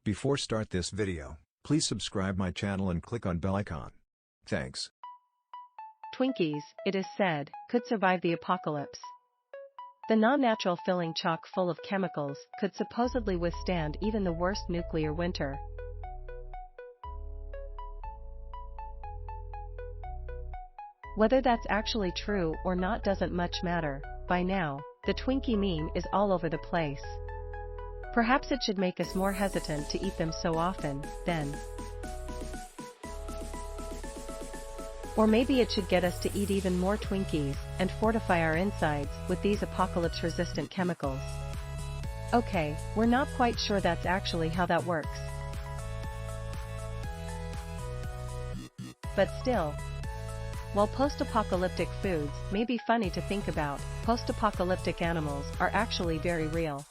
Before start this video, please subscribe my channel and click on bell icon. Thanks. Twinkies, it is said, could survive the apocalypse. The non-natural filling chock full of chemicals could supposedly withstand even the worst nuclear winter. Whether that's actually true or not doesn't much matter. By now, the Twinkie meme is all over the place. Perhaps it should make us more hesitant to eat them so often, then. Or maybe it should get us to eat even more Twinkies and fortify our insides with these apocalypse-resistant chemicals. Okay, we're not quite sure that's actually how that works. But still, while post-apocalyptic foods may be funny to think about, post-apocalyptic animals are actually very real.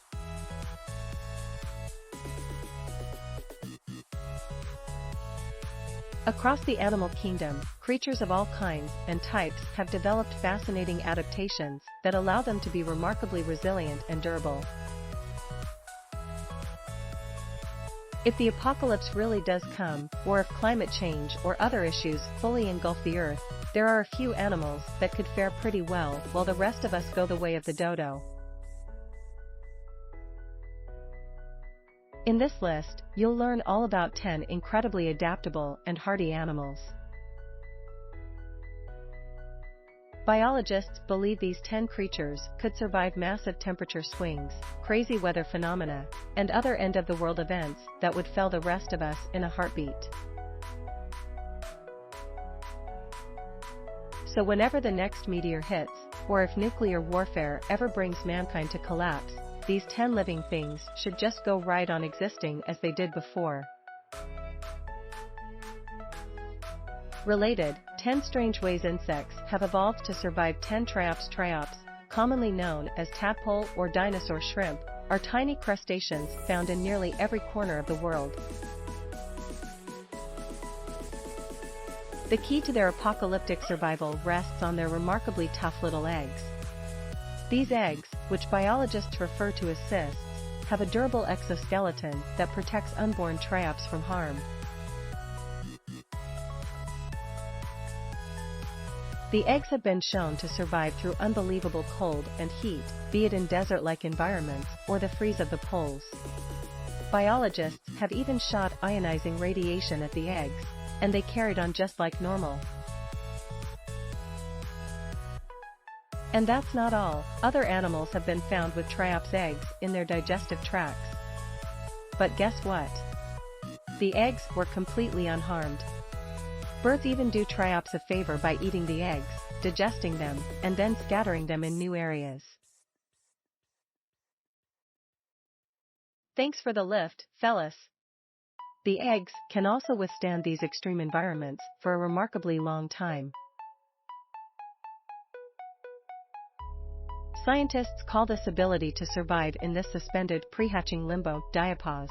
Across the animal kingdom, creatures of all kinds and types have developed fascinating adaptations that allow them to be remarkably resilient and durable. If the apocalypse really does come, or if climate change or other issues fully engulf the Earth, there are a few animals that could fare pretty well while the rest of us go the way of the dodo. In this list, you'll learn all about 10 incredibly adaptable and hardy animals. Biologists believe these 10 creatures could survive massive temperature swings, crazy weather phenomena, and other end-of-the-world events that would fell the rest of us in a heartbeat. So whenever the next meteor hits, or if nuclear warfare ever brings mankind to collapse, these 10 living things should just go right on existing as they did before. Related, 10 strange ways insects have evolved to survive. 10 Triops Triops, commonly known as tadpole or dinosaur shrimp, are tiny crustaceans found in nearly every corner of the world. The key to their apocalyptic survival rests on their remarkably tough little eggs. These eggs, which biologists refer to as cysts, have a durable exoskeleton that protects unborn triops from harm. The eggs have been shown to survive through unbelievable cold and heat, be it in desert-like environments or the freeze of the poles. Biologists have even shot ionizing radiation at the eggs, and they carried on just like normal. And that's not all. Other animals have been found with triops eggs in their digestive tracts. But guess what? The eggs were completely unharmed. Birds even do triops a favor by eating the eggs, digesting them, and then scattering them in new areas. Thanks for the lift, fellas. The eggs can also withstand these extreme environments for a remarkably long time. Scientists call this ability to survive in this suspended pre-hatching limbo diapause.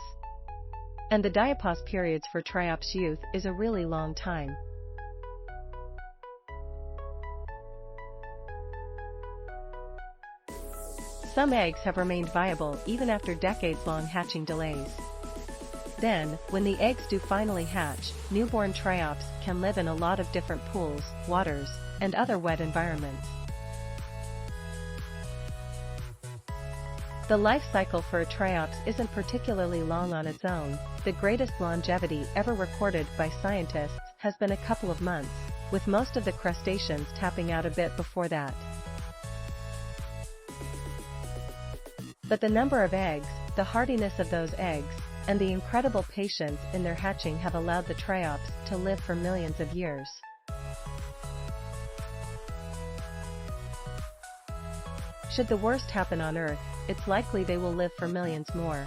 And the diapause periods for triops youth is a really long time. Some eggs have remained viable even after decades-long hatching delays. Then, when the eggs do finally hatch, newborn triops can live in a lot of different pools, waters, and other wet environments. The life cycle for a triops isn't particularly long on its own. The greatest longevity ever recorded by scientists has been a couple of months, with most of the crustaceans tapping out a bit before that. But the number of eggs, the hardiness of those eggs, and the incredible patience in their hatching have allowed the triops to live for millions of years. Should the worst happen on Earth, it's likely they will live for millions more.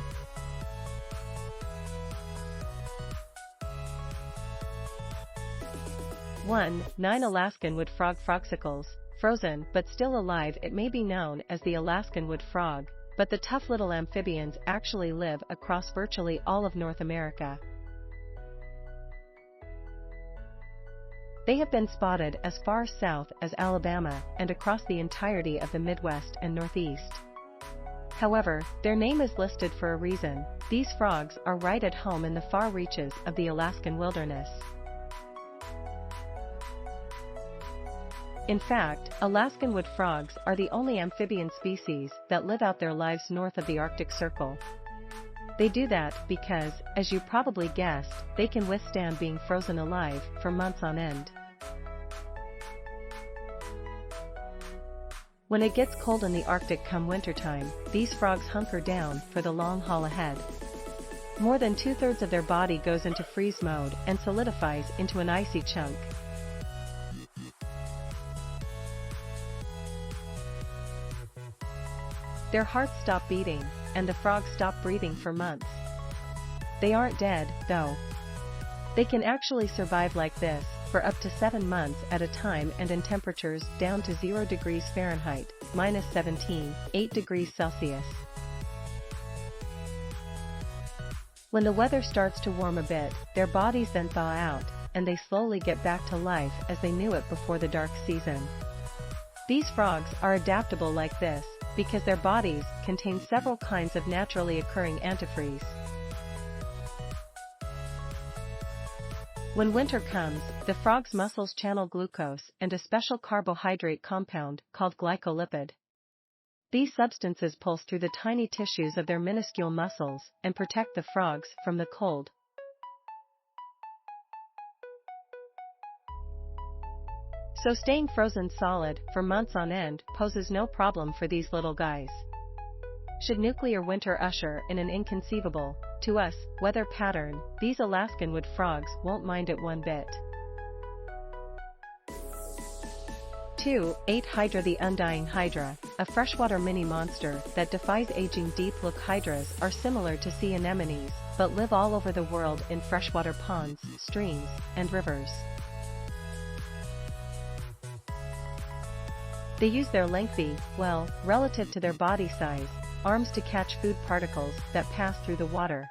One, 9 Alaskan wood frog frogsicles, frozen but still alive. It may be known as the Alaskan wood frog, but the tough little amphibians actually live across virtually all of North America. They have been spotted as far south as Alabama and across the entirety of the Midwest and Northeast. However, their name is listed for a reason. These frogs are right at home in the far reaches of the Alaskan wilderness. In fact, Alaskan wood frogs are the only amphibian species that live out their lives north of the Arctic Circle. They do that because, as you probably guessed, they can withstand being frozen alive for months on end. When it gets cold in the Arctic come wintertime, these frogs hunker down for the long haul ahead. More than 2/3 of their body goes into freeze mode and solidifies into an icy chunk. Their hearts stop beating, and the frogs stop breathing for months. They aren't dead, though. They can actually survive like this for up to 7 months at a time and in temperatures down to 0 degrees Fahrenheit, -17, 8 degrees Celsius. When the weather starts to warm a bit, their bodies then thaw out, and they slowly get back to life as they knew it before the dark season. These frogs are adaptable like this, because their bodies contain several kinds of naturally occurring antifreeze. When winter comes, the frog's muscles channel glucose and a special carbohydrate compound called glycolipid. These substances pulse through the tiny tissues of their minuscule muscles and protect the frogs from the cold. So staying frozen solid for months on end poses no problem for these little guys. Should nuclear winter usher in an inconceivable, to us, weather pattern, these Alaskan wood frogs won't mind it one bit. 2. 8 Hydra. The undying hydra, a freshwater mini-monster that defies aging. Deep-look hydras are similar to sea anemones, but live all over the world in freshwater ponds, streams, and rivers. They use their lengthy, well, relative to their body size, arms to catch food particles that pass through the water.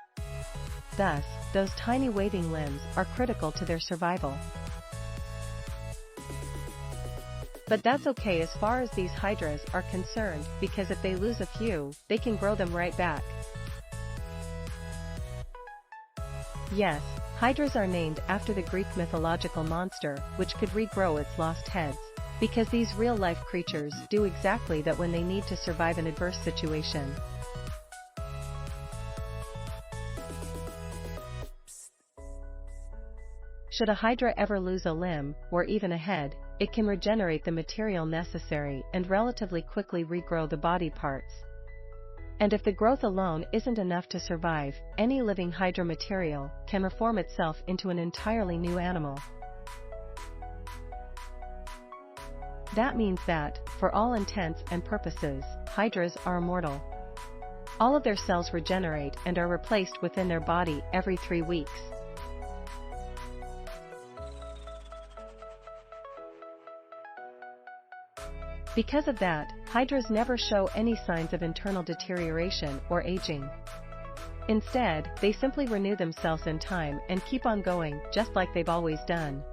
Thus, those tiny waving limbs are critical to their survival. But that's okay as far as these hydras are concerned, because if they lose a few, they can grow them right back. Yes, hydras are named after the Greek mythological monster, which could regrow its lost heads, because these real-life creatures do exactly that when they need to survive an adverse situation. Should a hydra ever lose a limb, or even a head, it can regenerate the material necessary and relatively quickly regrow the body parts. And if the growth alone isn't enough to survive, any living hydra material can reform itself into an entirely new animal. That means that, for all intents and purposes, hydras are immortal. All of their cells regenerate and are replaced within their body every 3 weeks. Because of that, hydras never show any signs of internal deterioration or aging. Instead, they simply renew themselves in time and keep on going, just like they've always done.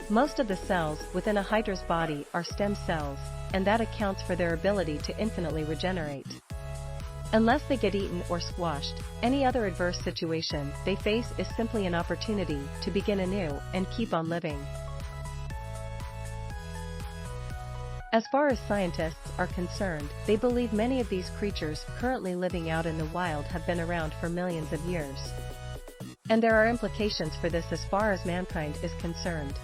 Most of the cells within a hydra's body are stem cells, and that accounts for their ability to infinitely regenerate. Unless they get eaten or squashed, any other adverse situation they face is simply an opportunity to begin anew and keep on living. As far as scientists are concerned, they believe many of these creatures currently living out in the wild have been around for millions of years. And there are implications for this as far as mankind is concerned.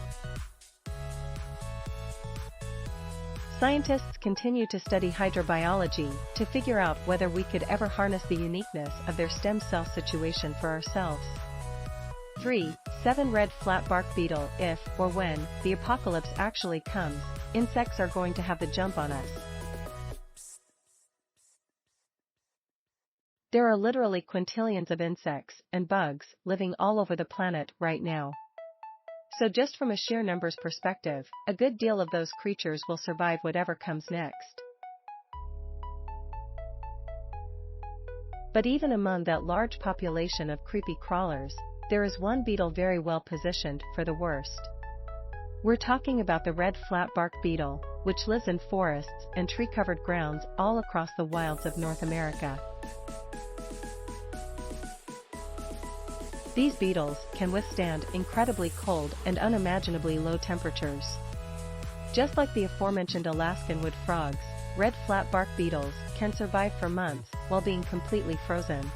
Scientists continue to study hydrobiology to figure out whether we could ever harness the uniqueness of their stem cell situation for ourselves. 3. 7 Red flatbark beetle. If, or when, the apocalypse actually comes, insects are going to have the jump on us. There are literally quintillions of insects and bugs living all over the planet right now. So just from a sheer numbers perspective, a good deal of those creatures will survive whatever comes next. But even among that large population of creepy crawlers, there is one beetle very well positioned for the worst. We're talking about the red flatbark beetle, which lives in forests and tree-covered grounds all across the wilds of North America. These beetles can withstand incredibly cold and unimaginably low temperatures. Just like the aforementioned Alaskan wood frogs, red flatbark beetles can survive for months while being completely frozen.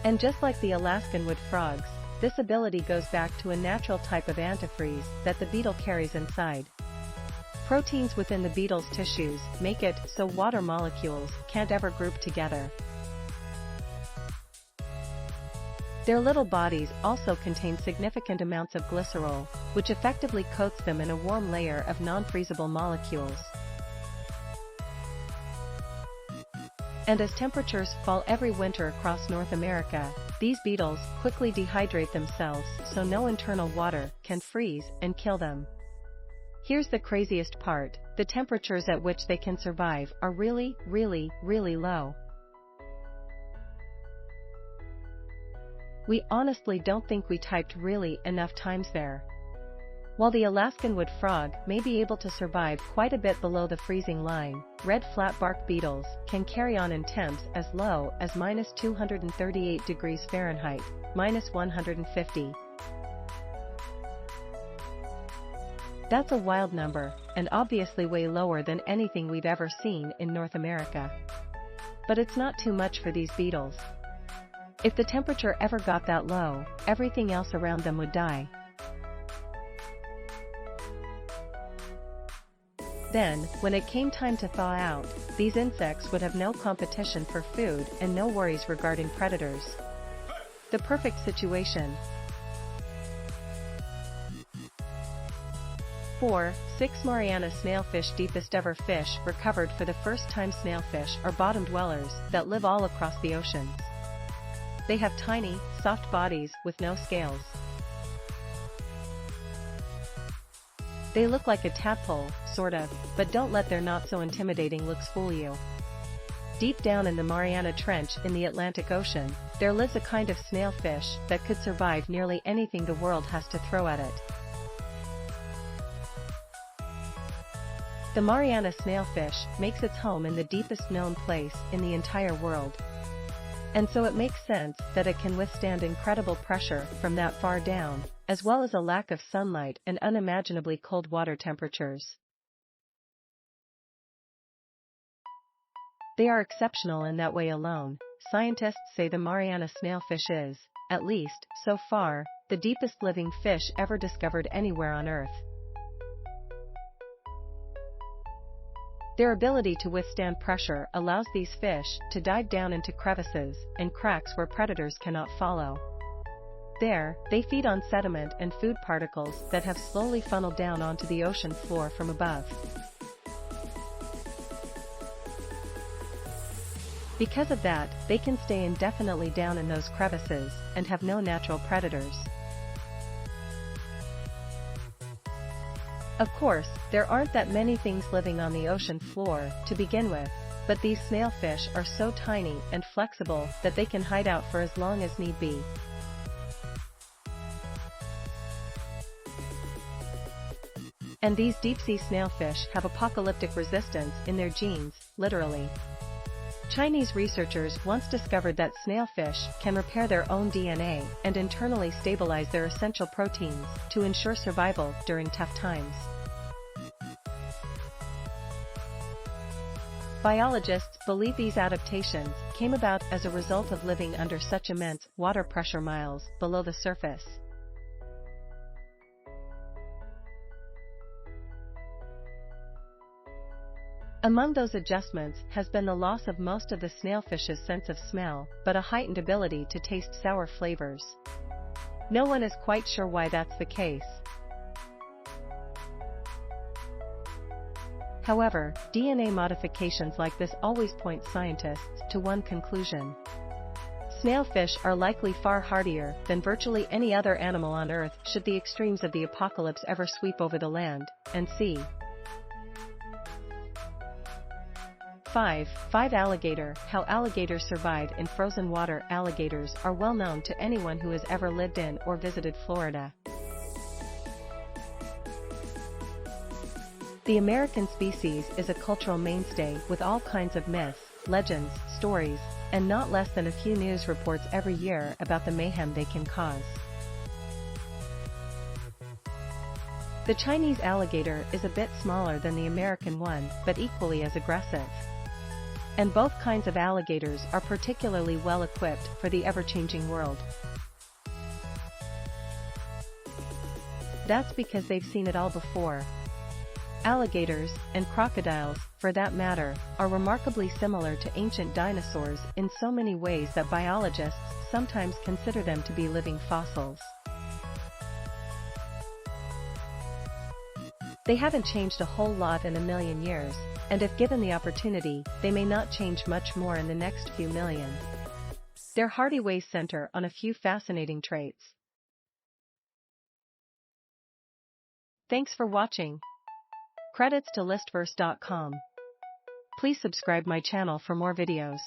And just like the Alaskan wood frogs, this ability goes back to a natural type of antifreeze that the beetle carries inside. Proteins within the beetle's tissues make it so water molecules can't ever group together. Their little bodies also contain significant amounts of glycerol, which effectively coats them in a warm layer of non-freezable molecules. And as temperatures fall every winter across North America, these beetles quickly dehydrate themselves so no internal water can freeze and kill them. Here's the craziest part: the temperatures at which they can survive are really, really, really low. We honestly don't think we typed really enough times there. While the Alaskan wood frog may be able to survive quite a bit below the freezing line, red flatbark beetles can carry on in temps as low as -238 degrees Fahrenheit, -150. That's a wild number, and obviously way lower than anything we've ever seen in North America. But it's not too much for these beetles. If the temperature ever got that low, everything else around them would die. Then, when it came time to thaw out, these insects would have no competition for food and no worries regarding predators. The perfect situation. 4. 6 Mariana snailfish. Deepest ever fish recovered. For the first time, snailfish are bottom dwellers that live all across the oceans. They have tiny, soft bodies with no scales. They look like a tadpole, sort of, but don't let their not-so-intimidating looks fool you. Deep down in the Mariana Trench in the Atlantic Ocean, there lives a kind of snailfish that could survive nearly anything the world has to throw at it. The Mariana snailfish makes its home in the deepest known place in the entire world. And so it makes sense that it can withstand incredible pressure from that far down, as well as a lack of sunlight and unimaginably cold water temperatures. They are exceptional in that way alone. Scientists say the Mariana snailfish is, at least, so far, the deepest living fish ever discovered anywhere on Earth. Their ability to withstand pressure allows these fish to dive down into crevices and cracks where predators cannot follow. There, they feed on sediment and food particles that have slowly funneled down onto the ocean floor from above. Because of that, they can stay indefinitely down in those crevices and have no natural predators. Of course, there aren't that many things living on the ocean floor to begin with, but these snailfish are so tiny and flexible that they can hide out for as long as need be. And these deep-sea snailfish have apocalyptic resistance in their genes, literally. Chinese researchers once discovered that snailfish can repair their own DNA and internally stabilize their essential proteins to ensure survival during tough times. Biologists believe these adaptations came about as a result of living under such immense water pressure miles below the surface. Among those adjustments has been the loss of most of the snailfish's sense of smell, but a heightened ability to taste sour flavors. No one is quite sure why that's the case. However, DNA modifications like this always point scientists to one conclusion. Snailfish are likely far hardier than virtually any other animal on Earth should the extremes of the apocalypse ever sweep over the land and sea. 5 Alligator. How alligators survive in frozen water. Alligators are well known to anyone who has ever lived in or visited Florida. The American species is a cultural mainstay with all kinds of myths, legends, stories, and not less than a few news reports every year about the mayhem they can cause. The Chinese alligator is a bit smaller than the American one, but equally as aggressive. And both kinds of alligators are particularly well equipped for the ever-changing world. That's because they've seen it all before. Alligators, and crocodiles, for that matter, are remarkably similar to ancient dinosaurs in so many ways that biologists sometimes consider them to be living fossils. They haven't changed a whole lot in a million years, and if given the opportunity, they may not change much more in the next few million. Their hearty ways center on a few fascinating traits. Thanks for watching. Credits to listverse.com. Please subscribe my channel for more videos.